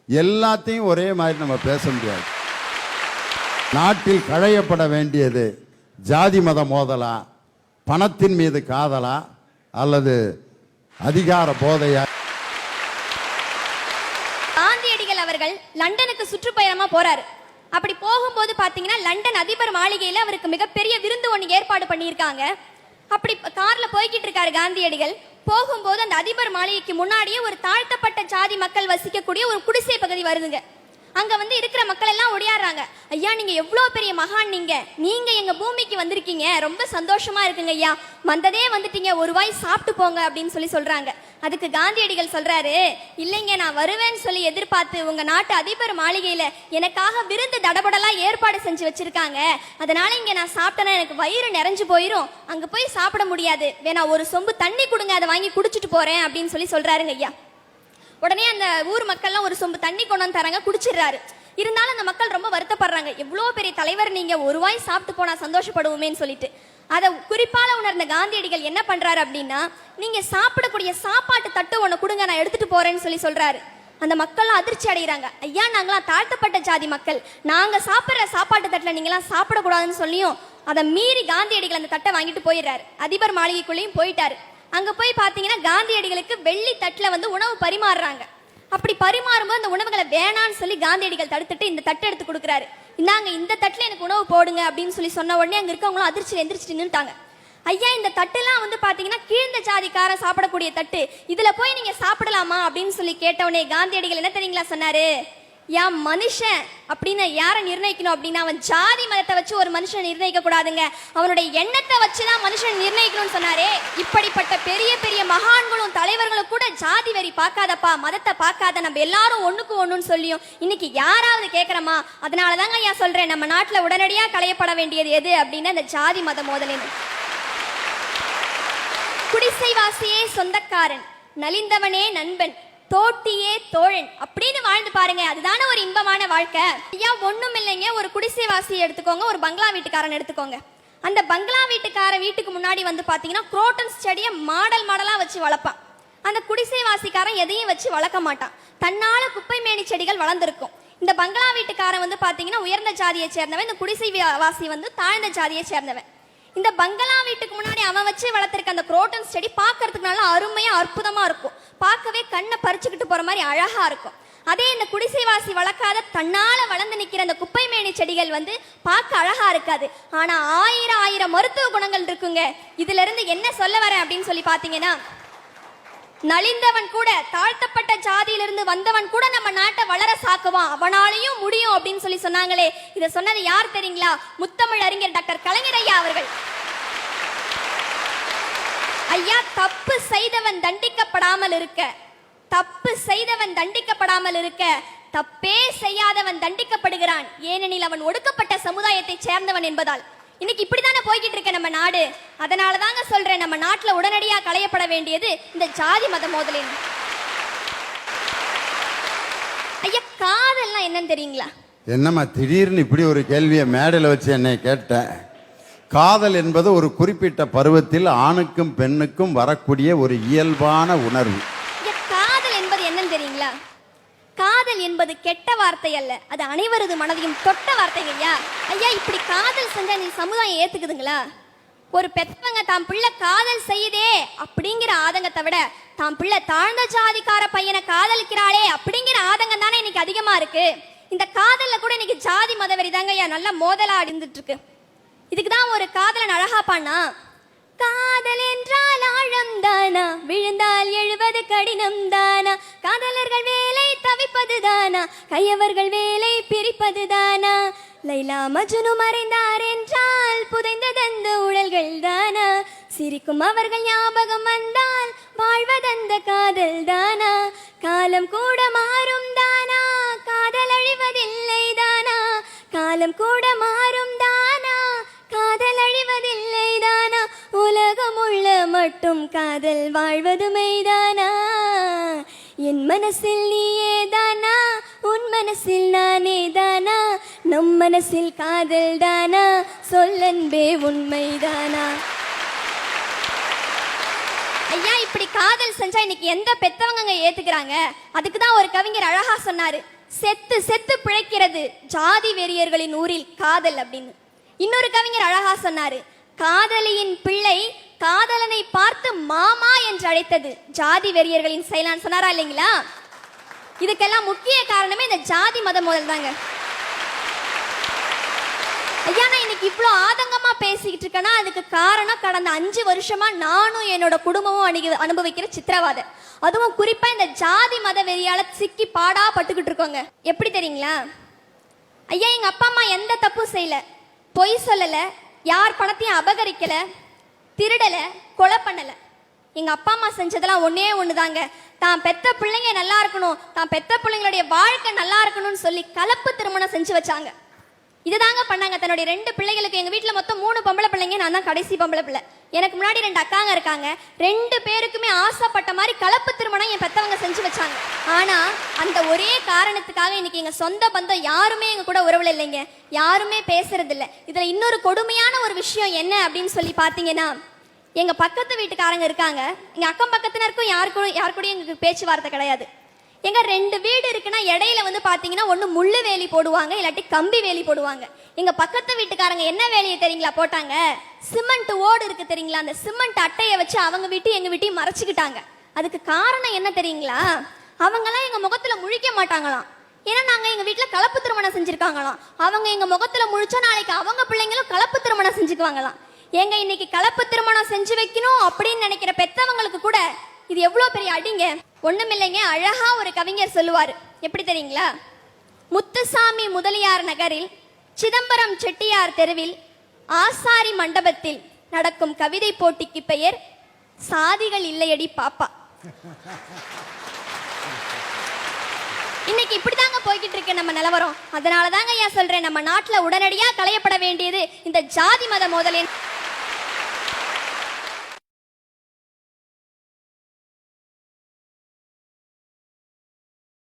எல்லாத்தையும் ஒரே மாதிரி நம்ம பேச முடியாது. நாட்டில் களையப்பட வேண்டியது ஜாதி மத மோதலா, பணத்தின் மீது காதலா, அல்லது அதிகார போதையா? காந்தியடிகள் அவர்கள் லண்டனுக்கு சுற்றுப்பயணமா போறாரு. அப்படி போகும்போது பாத்தீங்கன்னா லண்டன் அதிபர் மாளிகையில அவருக்கு மிகப்பெரிய விருந்து ஒன்று ஏற்பாடு பண்ணியிருக்காங்க. அப்படி கார்ல போய்கிட்டு இருக்காரு காந்தியடிகள். போகும்போது அந்த அதிபர் மாளிகைக்கு முன்னாடியே ஒரு தாழ்த்தப்பட்ட ஜாதி மக்கள் வசிக்கக்கூடிய ஒரு குடிசை பகுதி வருதுங்க. அங்க வந்து இருக்கிற மக்கள் எல்லாம் ஒடியாடுறாங்க. ஐயா, நீங்க எவ்வளவு பெரிய மகான், நீங்க எங்க பூமிக்கு வந்திருக்கீங்க, ரொம்ப சந்தோஷமா இருக்குங்க ஐயா, வந்ததே வந்துட்டீங்க, ஒரு வாய் சாப்பிட்டு போங்க அப்படின்னு சொல்றாங்க. அதுக்கு காந்தியடிகள் சொல்றாரு, இல்லைங்க, நான் வருவேன்னு சொல்லி எதிர்பார்த்து உங்க நாட்டு அதிபர் மாளிகையில எனக்காக விருந்து தடபடலாம் ஏற்பாடு செஞ்சு வச்சிருக்காங்க. அதனால இங்க நான் சாப்பிட்டேன்னா எனக்கு வயிறு நிறைஞ்சு போயிரும், அங்க போய் சாப்பிட முடியாது, வேணா ஒரு சொம்பு தண்ணி கொடுங்க, அதை வாங்கி குடிச்சிட்டு போறேன் அப்படின்னு சொல்றாருங்க ஐயா. உடனே அந்த ஊர் மக்கள்லாம் ஒரு சொம்பு தண்ணி கொண்டு வந்து தராங்க, குடிச்சிடுறாரு. இருந்தாலும் அந்த மக்கள் ரொம்ப வருத்தப்படுறாங்க, எவ்வளோ பெரிய தலைவர் நீங்க, ஒரு வாய் சாப்பிட்டு போனா சந்தோஷப்படுவோமேன்னு சொல்லிட்டு. அதை குறிப்பால உணர்ந்த காந்தியடிகள் என்ன பண்றாரு அப்படின்னா, நீங்க சாப்பிடக்கூடிய சாப்பாட்டு தட்டு ஒன்று கொடுங்க, நான் எடுத்துட்டு போறேன்னு சொல்றாரு. அந்த மக்கள் அதிர்ச்சி அடைகிறாங்க. ஐயா, நாங்களாம் தாழ்த்தப்பட்ட ஜாதி மக்கள், நாங்க சாப்பிட்ற சாப்பாட்டு தட்டில் நீங்களாம் சாப்பிடக்கூடாதுன்னு சொல்லியும் அதை மீறி காந்தியடிகள் அந்த தட்டை வாங்கிட்டு போயிடுறாரு. அதிபர் மாளிகைக்குள்ளேயும் போயிட்டாரு. அங்க போய் பாத்தீங்கன்னா காந்தியடிகளுக்கு வெள்ளி தட்டுல வந்து உணவு பரிமாறுறாங்க. அப்படி பரிமாறும்போது அந்த உணவுகளை வேணான்னு சொல்லி காந்தியடிகள் தடுத்துட்டு இந்த தட்டை எடுத்து கொடுக்குறாரு. இந்தாங்க, இந்த தட்டுல எனக்கு உணவு போடுங்க அப்படின்னு சொன்ன உடனே அங்க இருக்கவங்களும் அதிர்ச்சியில் எந்திரிச்சிட்டு நின்றுட்டாங்க. ஐயா, இந்த தட்டுலாம் வந்து பாத்தீங்கன்னா கீழ்ந்த ஜாதிக்கார சாப்பிடக்கூடிய தட்டு, இதுல போய் நீங்க சாப்பிடலாமா அப்படின்னு கேட்ட உடனே காந்தியடிகள் என்ன தெரியுங்களா சொன்னாரு, ஏன் மனுஷன் அப்படின்னு யாரை நிர்ணயிக்கணும் அப்படின்னா அவன் ஜாதி மதத்தை வச்சு ஒரு மனுஷன் நிர்ணயிக்க கூடாதுங்க, அவனுடைய எண்ணத்தை வச்சுதான் மனுஷன் நிர்ணயிக்கணும்னு சொன்னாரே. இப்படிப்பட்ட பெரிய பெரிய மகான்களும் தலைவர்களும் கூட ஜாதி வெறி பார்க்காதப்பா, மதத்தை பார்க்காத, நம்ம எல்லாரும் ஒண்ணுக்கு ஒண்ணுன்னு சொல்லியும் இன்னைக்கு யாராவது கேட்கிறோமா? அதனாலதாங்க ஐயா சொல்றேன், நம்ம நாட்டுல உடனடியா களையப்பட வேண்டியது எது அப்படின்னா இந்த ஜாதி மத மோதலின். குடிசைவாசியே சொந்தக்காரன், நலிந்தவனே நண்பன், தோட்டியே தோழன் அப்படின்னு வாழ்ந்து பாருங்க, அதுதானே ஒரு இன்பமான வாழ்க்கை. ஐயா, ஒண்ணும் இல்லைங்க, ஒரு குடிசைவாசியை எடுத்துக்கோங்க, ஒரு பங்களா வீட்டுக்காரன் எடுத்துக்கோங்க. அந்த பங்களா வீட்டுக்காரன் வீட்டுக்கு முன்னாடி வந்து பாத்தீங்கன்னா குரோட்டன்ஸ் செடியை மாடலா வச்சு வளர்ப்பான். அந்த குடிசைவாசிக்காரன் எதையும் வச்சு வளர்க்க மாட்டான், தன்னால குப்பை மேனி செடிகள் வளர்ந்துருக்கும். இந்த பங்களா வீட்டுக்காரன் வந்து பாத்தீங்கன்னா உயர்ந்த ஜாதியை சேர்ந்தவன், இந்த குடிசைவாசி வந்து தாழ்ந்த ஜாதியை சேர்ந்தவன். இந்த பங்களா வீட்டுக்கு முன்னாடி அவன் வச்சு வளர்த்திருக்க அந்த குரோட்டன்ஸ் செடி பார்க்கறதுக்கு நல்லா அருமையா அற்புதமா இருக்கும், பார்க்கவே கண்ணை பறிச்சுக்கிட்டு போற மாதிரி அழகா இருக்கும். அதே இந்த குடிசைவாசி வளர்க்காத தன்னால வளர்ந்து நிக்கிற அந்த குப்பை மேனி செடிகள் வந்து பார்க்க அழகா இருக்காது, ஆனா ஆயிரம் மருத்துவ குணங்கள் இருக்குங்க. இதுல இருந்து என்ன சொல்ல வரேன் அப்படின்னு பாத்தீங்கன்னா, நலிந்தவன் கூட, தாழ்த்தப்பட்ட ஜாதியிலிருந்து வந்தவன் கூட நம்ம நாட்டை வளர சாக்குவான், அவனாலையும் முடியும் அப்படின்னு சொன்னாங்களே. இதை சொன்னது யார் தெரியுங்களா? முத்தமிழ் அறிஞர் டாக்டர் கலைஞர் ஐயா அவர்கள். ஐயா, தப்பு செய்தவன் தண்டிக்கப்படாமல் இருக்க, தப்பு செய்தவன் தண்டிக்கப்படாமல் இருக்க, தப்பே செய்யாதவன் தண்டிக்கப்படுகிறான், ஏனெனில் அவன் ஒடுக்கப்பட்ட சமுதாயத்தை சேர்ந்தவன் என்பதால். இன்னைக்கு இப்படித்தானே போய்கிட்டு இருக்க நம்ம நாடு. அதனாலதாங்க சொல்றேன், நம்ம நாட்டுல உடனடியா களையப்பட வேண்டியது இந்த ஜாதி மத மோதலின். ஐயா, காதல்னா என்னன்னு தெரியுங்களா? என்னம்மா திடீர்னு இப்படி ஒரு கேள்வியை மேடையில் வச்சு என்னை கேட்ட? காதல் என்பது ஒரு குறிப்பிட்ட பருவத்தில் ஆணுக்கும் பெண்ணுக்கும் வரக்கூடிய ஒரு இயல்பான உணர்வு. காதல் என்பது என்னன்னு தெரியுங்களா? காதல் என்பது கெட்ட வார்த்தை அல்ல, அது அனைவரது மனதையும் தொட்ட வார்த்தைங்க ஐயா. ஐயா, இப்படி காதல் செஞ்சா நீ சமுதாயம் ஏத்துக்குதுங்களா? ஒரு பெத்தவங்க தாம் பிள்ளை காதல் செய்யுதே அப்படிங்கிற ஆதங்கத்தை விட தாம் பிள்ளை தாழ்ந்த ஜாதிக்கார பையனை காதலிக்கிறாளே அப்படிங்கிற ஆதங்கம் தானே இன்னைக்கு அதிகமா இருக்கு. இந்த காதல்ல கூட இன்னைக்கு ஜாதி மதவெறி தாங்க ஐயா நல்ல மோதலா அடிந்துட்டு இருக்கு. இதுக்குதான் ஒரு காதலன் அழகா பாடினா, காதல் என்றால் ஆழம் தானா, விழுந்தால் எழுவது கடினம் தானா, காதலர்கள் வேலை தவிப்பது தானா, கையவர்கள் வேலை பிரிப்பது தானா, லைலா மஜ்னு மறைந்தார் என்றால் புதைந்ததந்த உடல்கள் தானா, சிரிக்கும் அவர்கள் ஞாபகம் வந்தால் வாழ்வதந்த காதல் தானா, காலம் கூட மாறும் தானா, காதல் அழிவதில்லை தானா, காலம் கூட மாறும் தானா, காதல் அழிவதில்லை தானா, உலகம் உள்ள மட்டும் காதல் வாழ்வது மெய்தானா, என் மனசில் நீயே தானா, உன் மனசில் நானே தானா, நம் மனசில் காதல் தானா, சொல்லன்பே உண்மைதானா. ஐயா, இப்படி காதல் செஞ்சா இன்னைக்கு எந்த பெத்தவங்க ஏத்துக்கிறாங்க? அதுக்குதான் ஒரு கவிஞர் அழகா சொன்னாரு, செத்து செத்து பிழைக்கிறது ஜாதி வெறியர்களின் ஊரில் காதல் அப்படின்னு. இன்னொரு கவிஞர் அழகா சொன்னாரு, காதலியின் பிள்ளை காதலனை பார்த்து மாமா என்று அழைத்தது ஜாதி வெறியர்களின் செயலான்னு சொன்னாரா இல்லைங்களா? இதுக்கெல்லாம் முக்கிய காரணமே இந்த ஜாதி மத மோதல் தாங்க. ஐயா, நான் இன்னைக்கு இவ்வளோ ஆதங்கமா பேசிக்கிட்டு இருக்கேன்னா அதுக்கு காரணம் கடந்த 5 வருஷமா நானும் என்னோட குடும்பமும் அனுபவிக்கிற சித்திரவாதை. அதுவும் குறிப்பா இந்த ஜாதி மத வெறியால சிக்கி பாடா பட்டுக்கிட்டு இருக்கோங்க. எப்படி தெரியுங்களா? ஐயா, எங்க அப்பா அம்மா எந்த தப்பும் செய்யல, பொய் சொல்லல, யார் பணத்தையும் அபகரிக்கல, திருடல, கொலை பண்ணல. எங்க அப்பா அம்மா செஞ்சதெல்லாம் ஒன்னே ஒண்ணுதாங்க, தான் பெத்த பிள்ளைங்க நல்லா இருக்கணும், தான் பெத்த பிள்ளைங்களுடைய வாழ்க்கை நல்லா இருக்கணும்னு சொல்லி கலப்பு திருமணம் செஞ்சு வச்சாங்க. இதுதாங்க பண்ணாங்க. தன்னுடைய 2 பிள்ளைகளுக்கு, எங்க வீட்டுல மொத்தம் 3 பொம்பளை பிள்ளைங்க, நான் தான் கடைசி பொம்பளை பிள்ளை. எனக்கு முன்னாடி 2 அக்காங்க இருக்காங்க. 2 பேருக்குமே ஆசைப்பட்ட மாதிரி கலப்பு திருமணம் என் பெத்தவங்க செஞ்சு வச்சாங்க. ஆனா அந்த ஒரே காரணத்துக்காக இன்னைக்கு எங்க சொந்த பந்தம் யாருமே எங்க கூட உறவுல இல்லைங்க, யாருமே பேசுறது இல்லை. இதுல இன்னொரு கொடுமையான ஒரு விஷயம் என்ன அப்படின்னு சொல்லி பாத்தீங்கன்னா, எங்க பக்கத்து வீட்டுக்காரங்க இருக்காங்க, எங்க அக்கம் பக்கத்தினருக்கும் யாருக்கூடயும் எங்களுக்கு பேச்சுவார்த்தை கிடையாது. எங்க 2 வீடு இருக்குன்னா இடையில வந்து பாத்தீங்கன்னா ஒண்ணு முள்ளு வேலி போடுவாங்க, இல்லாட்டி கம்பி வேலி போடுவாங்க. எங்க பக்கத்து வீட்டுக்காரங்க என்ன வேலையை தெரியுங்களா போட்டாங்க? சிமெண்ட் ஓடு இருக்கு தெரியுங்களா, அந்த சிமெண்ட் அட்டையை வச்சு அவங்க வீட்டு எங்க வீட்டையும் மறைச்சுக்கிட்டாங்க. அதுக்கு காரணம் என்ன தெரியுங்களா? அவங்கெல்லாம் எங்க முகத்துல முழிக்க மாட்டாங்களாம். ஏன்னா நாங்க எங்க வீட்டுல கலப்பு திருமணம் செஞ்சிருக்காங்களாம். அவங்க எங்க முகத்துல முழிச்சா நாளைக்கு அவங்க பிள்ளைங்களும் கலப்பு திருமணம் செஞ்சுக்குவாங்களாம். ஏங்க, இன்னைக்கு கலப்பு திருமணம் செஞ்சு வைக்கணும் அப்படின்னு நினைக்கிற பெத்தவங்களுக்கு கூட இது எவ்வளவு பெரிய அடிங்க. ஒண்ணுமில்லைங்க, அழகா ஒரு கவிஞர் சொல்லுவாரு, எப்படி தெரியுங்களா? முத்துசாமி முதலியார் நகரில், சிதம்பரம் செட்டியார் தெருவில், ஆசாரி மண்டபத்தில் நடக்கும் கவிதை போட்டிக்கு பெயர் சாதிகள் இல்லையடி பாப்பா. இன்னைக்கு இப்படிதாங்க போய்கிட்டு இருக்கு நம்ம நிலவரம். அதனாலதாங்க ஏன் சொல்றேன், நம்ம நாட்டுல உடனடியா களையப்பட வேண்டியது இந்த ஜாதி மத மோதல்.